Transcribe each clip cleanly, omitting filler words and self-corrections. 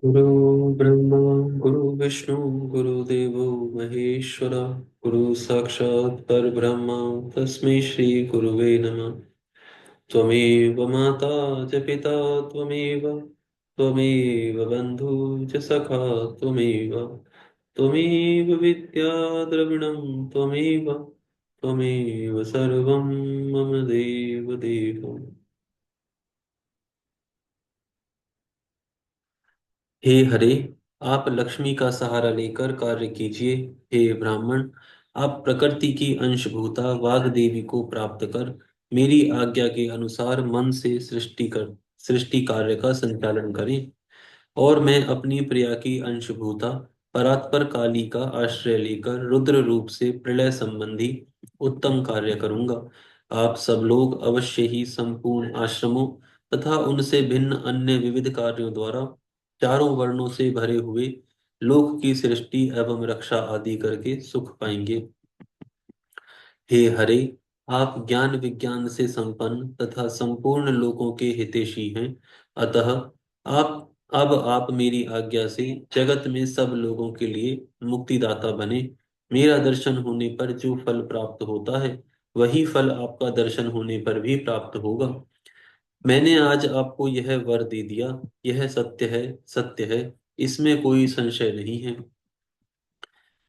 गुरु ब्रह्मा गुरु विष्णु गुरुदेवो महेश्वर गुरु साक्षात् परब्रह्म तस्मै श्री गुरुवे नमः। त्वमेव माता च पिता त्वमेव त्वमेव बन्धु च सखा त्वमेव त्वमेव विद्या द्रविणं त्वमेव त्वमेव सर्वं मम देव देव। हे हरे, आप लक्ष्मी का सहारा लेकर कार्य कीजिए। हे ब्राह्मण, आप प्रकृति की अंशभूता वाग देवी को प्राप्त कर मेरी आज्ञा के अनुसार मन से सृष्टि कार्य का संचालन करें। और मैं अपनी प्रिया की अंशभूता परात्पर काली का आश्रय लेकर रुद्र रूप से प्रलय संबंधी उत्तम कार्य करूंगा। आप सब लोग अवश्य ही संपूर्ण आश्रमों तथा उनसे भिन्न अन्य विविध कार्यों द्वारा चारों वर्णों से भरे हुए लोक की सृष्टि एवं रक्षा आदि करके सुख पाएंगे। हे हरे, आप ज्ञान विज्ञान से संपन्न तथा संपूर्ण लोकों के हितैषी हैं। अतः आप मेरी आज्ञा से जगत में सब लोगों के लिए मुक्तिदाता बने। मेरा दर्शन होने पर जो फल प्राप्त होता है, वही फल आपका दर्शन होने पर भी प्राप्त होगा। मैंने आज आपको यह वर दे दिया, यह सत्य है, सत्य है, इसमें कोई संशय नहीं है।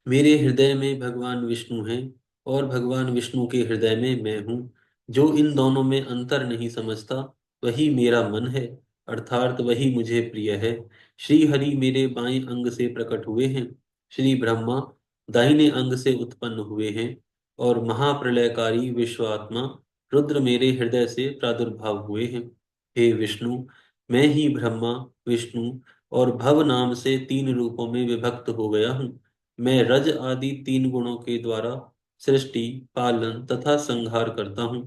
मेरे हृदय में भगवान विष्णु हैं और भगवान विष्णु के हृदय में मैं हूँ। जो इन दोनों में अंतर नहीं समझता, वही मेरा मन है, अर्थात वही मुझे प्रिय है। श्री हरि मेरे बाएं अंग से प्रकट हुए हैं। श्री ब्रह्मा दाहिने अंग से उत्पन्न हुए हैं। और महाप्रलयकारी विश्वात्मा रुद्र मेरे हृदय से प्रादुर्भाव हुए हैं। हे विष्णु, मैं ही ब्रह्मा, विष्णु और भव नाम से तीन रूपों में विभक्त हो गया हूँ। मैं रज आदि तीन गुणों के द्वारा सृष्टि, पालन तथा संहार करता हूँ।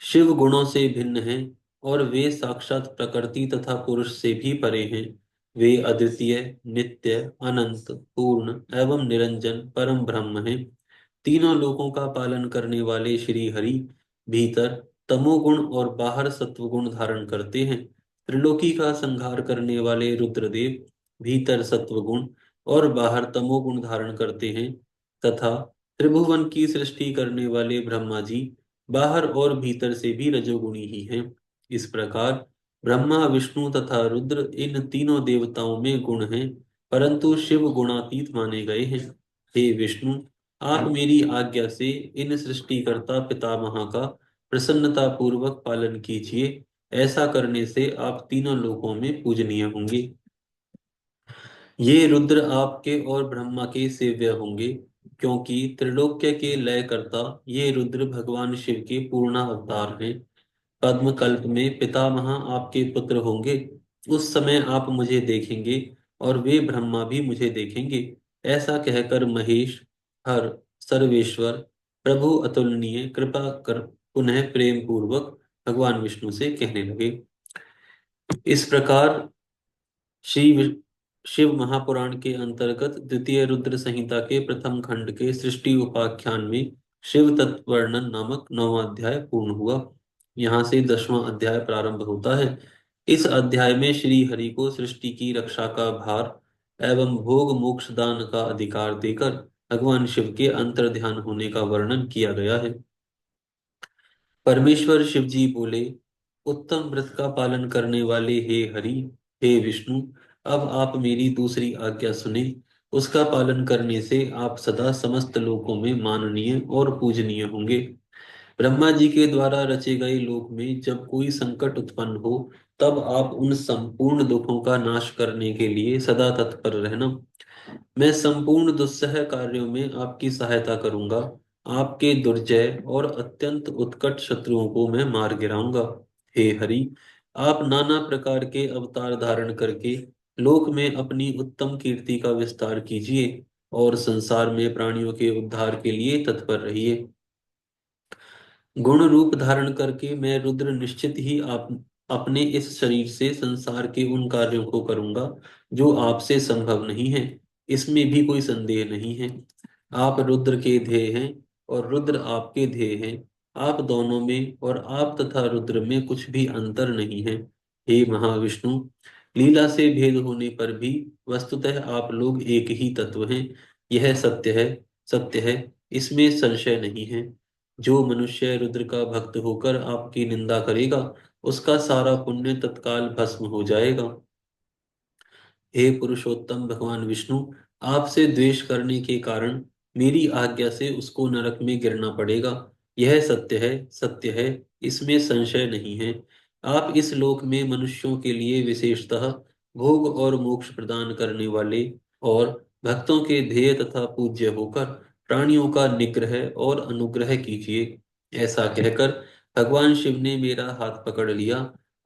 शिव गुणों से भिन्न हैं और वे साक्षात प्रकृति तथा पुरुष से भी परे हैं। वे अद्वितीय, नित्य, अनंत, पूर्ण एवं निरंजन परम ब्रह्म हैं। तीनों लोकों का पालन करने वाले श्री हरि भीतर तमोगुण और बाहर सत्वगुण धारण करते हैं। त्रिलोकी का संहार करने वाले रुद्रदेव भीतर सत्वगुण और बाहर तमोगुण धारण करते हैं। तथा त्रिभुवन की सृष्टि करने वाले ब्रह्मा जी बाहर और भीतर से भी रजोगुणी ही हैं। इस प्रकार ब्रह्मा, विष्णु तथा रुद्र इन तीनों देवताओं में गुण हैं, परंतु शिव गुणातीत माने गए हैं। हे विष्णु, आप मेरी आज्ञा से इन सृष्टिकर्ता पितामह का प्रसन्नता पूर्वक पालन कीजिए। ऐसा करने से आप तीनों लोकों में पूजनीय होंगे। ये रुद्र आपके और ब्रह्मा के सेव्य होंगे, क्योंकि त्रिलोक्य के लयकर्ता ये रुद्र भगवान शिव के पूर्ण अवतार हैं। पद्म कल्प में पितामह आपके पुत्र होंगे। उस समय आप मुझे देखेंगे और वे ब्रह्मा भी मुझे देखेंगे। ऐसा कहकर महेश, हर, सर्वेश्वर, प्रभु अतुलनीय कृपा कर पुनः प्रेम पूर्वक भगवान विष्णु से कहने लगे। इस प्रकार शिव महापुराण के अंतर्गत द्वितीय रुद्र संहिता के प्रथम खंड के सृष्टि उपाख्यान में शिव तत्व वर्णन नामक 9वां अध्याय पूर्ण हुआ। यहाँ से 10वां अध्याय प्रारंभ होता है। इस अध्याय में श्री हरि को सृष्टि की रक्षा का भार एवं भोग मोक्ष दान का अधिकार देकर भगवान शिव के अंतर ध्यान होने का वर्णन किया गया है। परमेश्वर शिव जी बोले, उत्तम व्रत का पालन करने वाले हे हरि, हे विष्णु, अब आप मेरी दूसरी आज्ञा सुने। उसका पालन करने से आप सदा समस्त लोकों में माननीय और पूजनीय होंगे। ब्रह्मा जी के द्वारा रचे गए लोक में जब कोई संकट उत्पन्न हो, तब आप उन संपूर्ण दुखों का नाश करने के लिए सदा तत्पर रहना। मैं संपूर्ण दुस्सह कार्यों में आपकी सहायता करूंगा। आपके दुर्जय और अत्यंत उत्कट शत्रुओं को मैं मार गिराऊंगा। हे हरि, आप नाना प्रकार के अवतार धारण करके लोक में अपनी उत्तम कीर्ति का विस्तार कीजिए और संसार में प्राणियों के उद्धार के लिए तत्पर रहिए। गुण रूप धारण करके मैं रुद्र निश्चित ही आप अपने इस शरीर से संसार के उन कार्यों को करूंगा जो आपसे संभव नहीं है। इसमें भी कोई संदेह नहीं है। आप रुद्र के ध्येय हैं और रुद्र आपके ध्येय हैं। आप दोनों में और आप तथा रुद्र में कुछ भी अंतर नहीं है। हे महाविष्णु, लीला से भेद होने पर भी वस्तुतः आप लोग एक ही तत्व हैं। यह सत्य है, सत्य है, इसमें संशय नहीं है। जो मनुष्य रुद्र का भक्त होकर आपकी निंदा करेगा, उसका सारा पुण्य तत्काल भस्म हो जाएगा। हे पुरुषोत्तम भगवान विष्णु, आपसे द्वेष करने के कारण मेरी आज्ञा से उसको नरक में गिरना पड़ेगा। यह सत्य है, सत्य है, इसमें संशय नहीं है। आप इस लोक में मनुष्यों के लिए विशेषतः भोग और मोक्ष प्रदान करने वाले और भक्तों के ध्येय तथा पूज्य होकर प्राणियों का निग्रह और अनुग्रह कीजिए। ऐसा कहकर भगवान शिव ने मेरा हाथ पकड़ लिया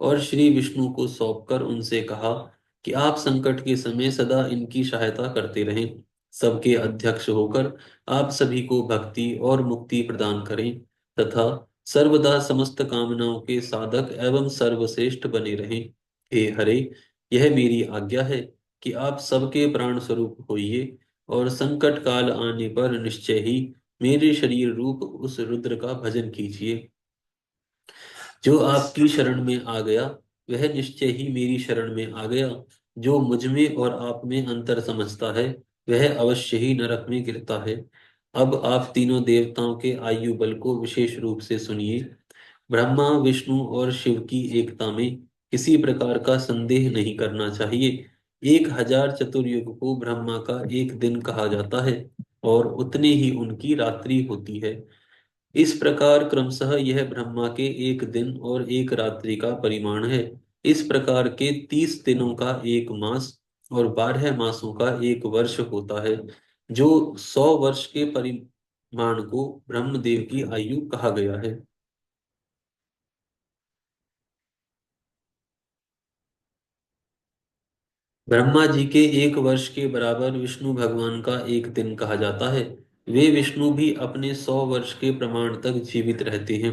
और श्री विष्णु को सौंपकर उनसे कहा कि आप संकट के समय सदा इनकी सहायता करते रहें। सबके अध्यक्ष होकर आप सभी को भक्ति और मुक्ति प्रदान करें तथा सर्वदा समस्त कामनाओं के साधक एवं सर्वश्रेष्ठ बने रहें। हे हरे, यह मेरी आज्ञा है कि आप सबके प्राण स्वरूप होइए और संकट काल आने पर निश्चय ही मेरे शरीर रूप उस रुद्र का भजन कीजिए। जो आपकी शरण में आ गया, वह निश्चय ही मेरी शरण में आ गया। जो मुझ में और आप में अंतर समझता है, वह अवश्य ही नरक में गिरता है। अब आप तीनों देवताओं के आयु बल को विशेष रूप से सुनिए। ब्रह्मा, विष्णु और शिव की एकता में किसी प्रकार का संदेह नहीं करना चाहिए। 1000 चतुर्युग को ब्रह्मा का एक दिन कहा जाता है और उतने ही उनकी रात्रि होती है। इस प्रकार क्रमशः यह ब्रह्मा के एक दिन और एक रात्रि का परिमाण है। इस प्रकार के 30 दिनों का एक मास और 12 मासों का एक वर्ष होता है, जो 100 वर्ष के परिमाण को ब्रह्मदेव की आयु कहा गया है। ब्रह्मा जी के एक वर्ष के बराबर विष्णु भगवान का एक दिन कहा जाता है। वे विष्णु भी अपने 100 वर्ष के प्रमाण तक जीवित रहते हैं।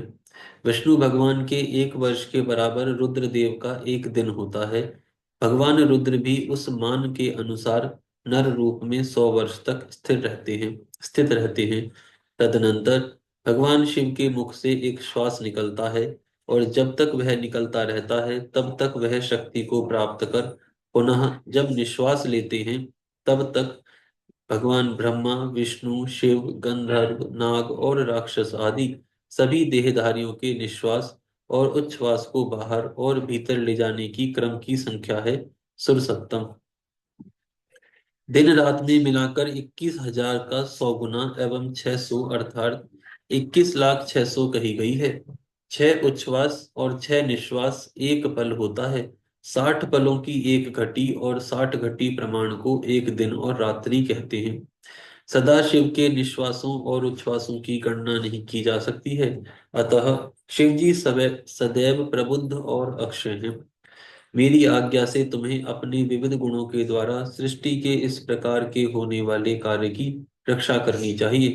विष्णु भगवान के एक वर्ष के बराबर रुद्रदेव का एक दिन होता है। भगवान रुद्र भी उस मान के अनुसार नर रूप में 100 वर्ष तक स्थित रहते हैं। तदनंतर भगवान शिव के मुख से एक श्वास निकलता है और जब तक वह निकलता रहता है तब तक वह शक्ति को प्राप्त कर पुनः जब निश्वास लेते हैं तब तक भगवान ब्रह्मा, विष्णु, शिव, गंधर्व, नाग और राक्षस आदि सभी देहधारियों के निश्वास और उच्छ्वास को बाहर और भीतर ले जाने की क्रम की संख्या है सुरसप्तम। दिन रात में मिलाकर 21,000 का 100 गुना एवं 600 अर्थात 21,06,000 कही गई है। 6 उच्छ्वास और 6 निश्वास एक पल होता है। 60 पलों की एक घटी और 60 घटी प्रमाण को एक दिन और रात्रि कहते हैं। सदाशिव के निश्वासों और उच्छ्वासों की गणना नहीं की जा सकती है। अतः शिव जी सदैव प्रबुद्ध और अक्षय हैं। मेरी आज्ञा से तुम्हें अपने विविध गुणों के द्वारा सृष्टि के इस प्रकार के होने वाले कार्य की रक्षा करनी चाहिए।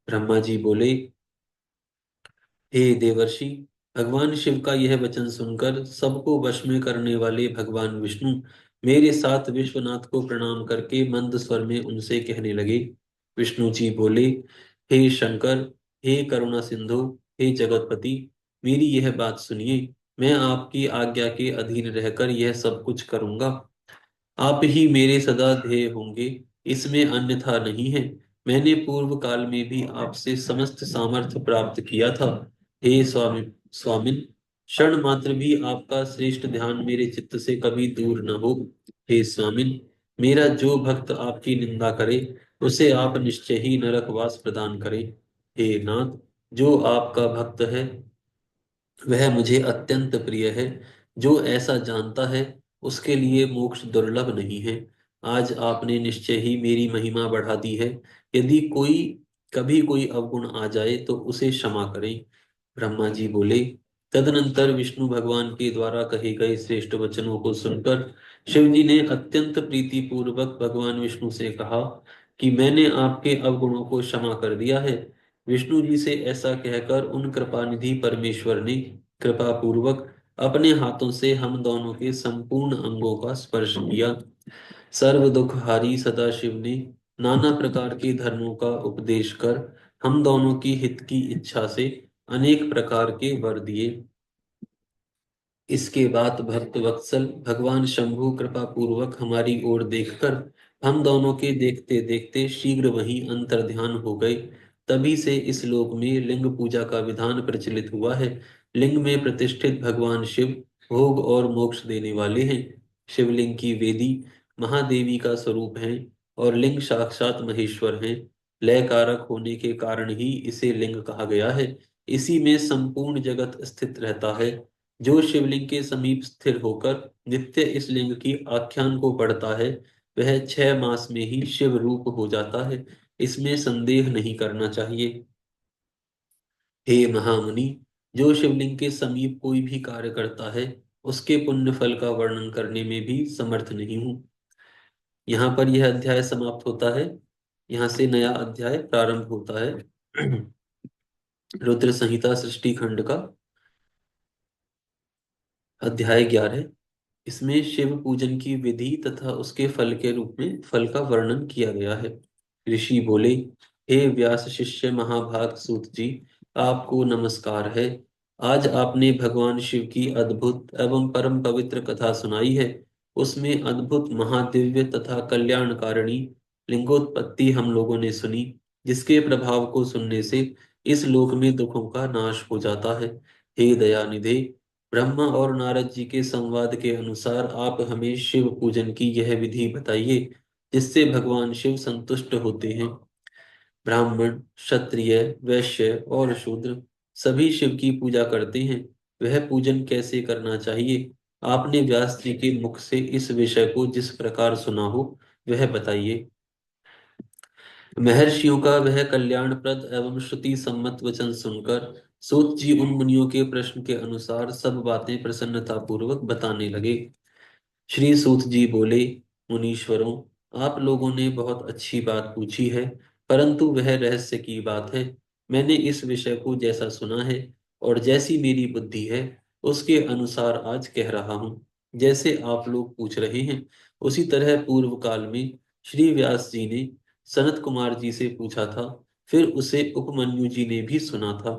ब्रह्मा जी बोले, हे देवर्षि, भगवान शिव का यह वचन सुनकर सबको वश में करने वाले भगवान विष्णु मेरे साथ विश्वनाथ को प्रणाम करके मंद स्वर में उनसे कहने लगे। विष्णु जी बोले, हे शंकर, हे करुणा सिंधु, हे जगतपति, मेरी यह बात सुनिए। मैं आपकी आज्ञा के अधीन रहकर यह सब कुछ करूंगा। आप ही मेरे सदा ध्येय होंगे, इसमें अन्यथा नहीं है। मैंने पूर्व काल में भी आपसे समस्त सामर्थ्य प्राप्त किया था। हे स्वामिन, क्षण मात्र भी आपका श्रेष्ठ ध्यान मेरे चित्त से कभी दूर न हो। हे स्वामिन, मेरा जो भक्त आपकी निंदा करे, उसे आप निश्चय ही नरकवास प्रदान करें। हे नाथ, जो आपका भक्त है वह मुझे अत्यंत प्रिय है। जो ऐसा जानता है, उसके लिए मोक्ष दुर्लभ नहीं है। आज आपने निश्चय ही मेरी महिमा बढ़ा दी है। यदि कभी कोई अवगुण आ जाए तो उसे क्षमा करें। ब्रह्मा जी बोले। तदनंतर विष्णु भगवान के द्वारा कहे गए श्रेष्ठ वचनों को सुनकर शिव जी ने अत्यंत प्रीति पूर्वक भगवान विष्णु से कहा कि मैंने आपके अवगुणों को क्षमा कर दिया है। विष्णु जी से ऐसा कहकर उन कृपानिधि परमेश्वर ने कृपा पूर्वक अपने हाथों से हम दोनों के संपूर्ण अंगों का स्पर्श किया। सर्व दुखहारी सदाशिव ने नाना प्रकार के धर्मों का उपदेश कर हम दोनों की हित की इच्छा से अनेक प्रकार के वर दिए। इसके बाद भक्त वत्सल भगवान शंभु कृपा पूर्वक हमारी ओर देखकर हम दोनों के देखते देखते शीघ्र वहीं अंतर्ध्यान हो गए। तभी से इस लोक में लिंग पूजा का विधान प्रचलित हुआ है। लिंग में प्रतिष्ठित भगवान शिव भोग और मोक्ष देने वाले हैं। शिवलिंग की वेदी महादेवी का स्वरूप है और लिंग साक्षात महेश्वर हैं। लय कारक होने के कारण ही इसे लिंग कहा गया है। इसी में संपूर्ण जगत स्थित रहता है। जो शिवलिंग के समीप स्थिर होकर नित्य इस लिंग की आख्यान को पढ़ता है वह 6 मास में ही शिव रूप हो जाता है। इसमें संदेह नहीं करना चाहिए। हे महामुनि, जो शिवलिंग के समीप कोई भी कार्य करता है उसके पुण्य फल का वर्णन करने में भी समर्थ नहीं हूँ। यहाँ पर यह अध्याय समाप्त होता है। यहाँ से नया अध्याय प्रारंभ होता है। रुद्र संहिता सृष्टि खंड का अध्याय 11। इसमें शिव पूजन की विधि तथा उसके फल के रूप में फल का वर्णन किया गया है। ऋषि बोले, हे व्यास शिष्य महाभाग सूत जी, आपको नमस्कार है। आज आपने भगवान शिव की अद्भुत एवं परम पवित्र कथा सुनाई है। उसमें अद्भुत महादिव्य तथा कल्याणकारिणी लिंगोत्पत्ति हम लोगों ने सुनी, जिसके प्रभाव को सुनने से इस लोक में दुखों का नाश हो जाता है। हे दयानिधे, ब्रह्मा और नारद जी के संवाद के अनुसार आप हमें शिव पूजन की यह विधि बताइए, जिससे भगवान शिव संतुष्ट होते हैं। ब्राह्मण, क्षत्रिय, वैश्य और शूद्र सभी शिव की पूजा करते हैं। वह पूजन कैसे करना चाहिए? आपने व्यास जी के मुख से इस विषय को जिस प्रकार सुना हो वह बताइए। महर्षियों का वह कल्याणप्रद एवं श्रुति सम्मत वचन सुनकर सूत जी उन मुनियों के प्रश्न के अनुसार सब बातें प्रसन्नता पूर्वक बताने लगे। श्री सूत जी बोले, मुनीश्वरों, आप लोगों ने बहुत अच्छी बात पूछी है, परंतु वह रहस्य की बात है। मैंने इस विषय को जैसा सुना है और जैसी मेरी बुद्धि है उसके अनुसार आज कह रहा हूँ। जैसे आप लोग पूछ रहे हैं उसी तरह पूर्व काल में श्री व्यास जी ने सनत कुमार जी से पूछा था। फिर उसे उपमन्यु जी ने भी सुना था।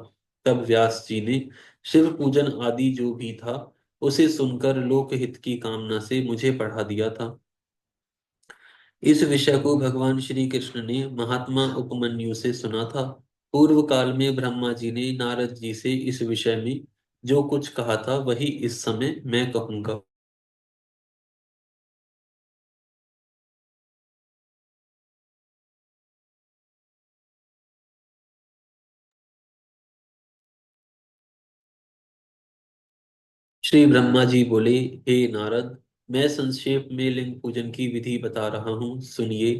तब व्यास जी ने शिव पूजन आदि जो भी था उसे सुनकर लोकहित की कामना से मुझे पढ़ा दिया था। इस विषय को भगवान श्री कृष्ण ने महात्मा उपमन्यु से सुना था। पूर्व काल में ब्रह्मा जी ने नारद जी से इस विषय में जो कुछ कहा था वही इस समय मैं कहूंगा। श्री ब्रह्मा जी बोले, हे नारद, मैं संक्षेप में लिंग पूजन की विधि बता रहा हूँ, सुनिए।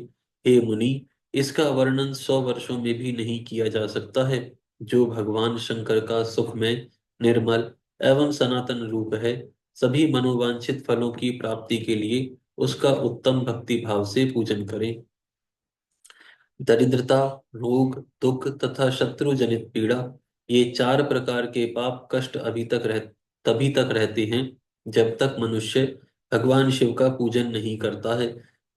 हे मुनि, इसका वर्णन 100 वर्षों में भी नहीं किया जा सकता है। जो भगवान शंकर का सुखमय, निर्मल एवं सनातन रूप है, सभी मनोवांछित फलों की प्राप्ति के लिए उसका उत्तम भक्ति भाव से पूजन करें। दरिद्रता, रोग, दुख तथा शत्रु जनित पीड़ा, ये 4 प्रकार के पाप कष्ट तभी तक रहते हैं जब तक मनुष्य भगवान शिव का पूजन नहीं करता है।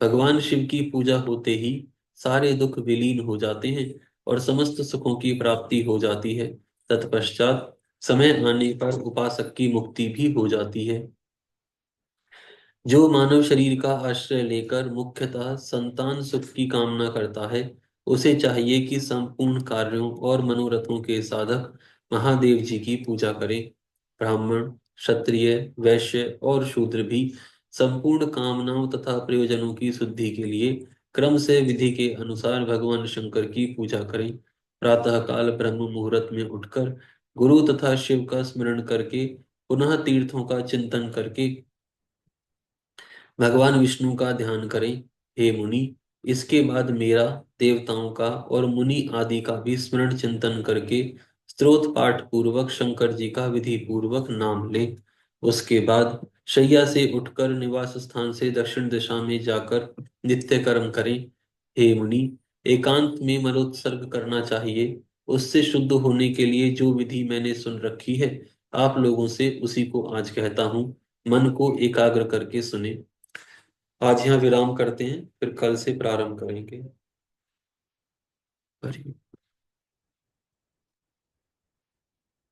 भगवान शिव की पूजा होते ही सारे दुख विलीन हो जाते हैं और समस्त सुखों की प्राप्ति हो जाती है। तत्पश्चात समय आने पर उपासक की मुक्ति भी हो जाती है। जो मानव शरीर का आश्रय लेकर मुख्यतः संतान सुख की कामना करता है, उसे चाहिए कि संपूर्ण कार्यों और मनोरथों के साधक महादेव जी की पूजा करे। ब्राह्मण, क्षत्रिय, वैश्य और शूद्र भी संपूर्ण कामनाओं तथा प्रयोजनों की शुद्धि के लिए क्रम से विधि के अनुसार भगवान शंकर की पूजा करें। प्रातःकाल ब्रह्म मुहूर्त में उठकर गुरु तथा शिव का स्मरण करके पुनः तीर्थों का चिंतन करके भगवान विष्णु का ध्यान करें। हे मुनि, इसके बाद मेरा, देवताओं का और मुनि आदि का भी स्मरण चिंतन करके स्तोत्र पाठ पूर्वक शंकर जी का विधि पूर्वक नाम लें। उसके बाद शैया से उठकर निवास स्थान से दक्षिण दिशा में जाकर नित्य कर्म करें। हे मुनि, एकांत में मलोत्सर्ग करना चाहिए। उससे शुद्ध होने के लिए जो विधि मैंने सुन रखी है, आप लोगों से उसी को आज कहता हूँ। मन को एकाग्र करके सुने। आज यहाँ विराम करते हैं, फिर कल से प्रारंभ करेंगे। हरि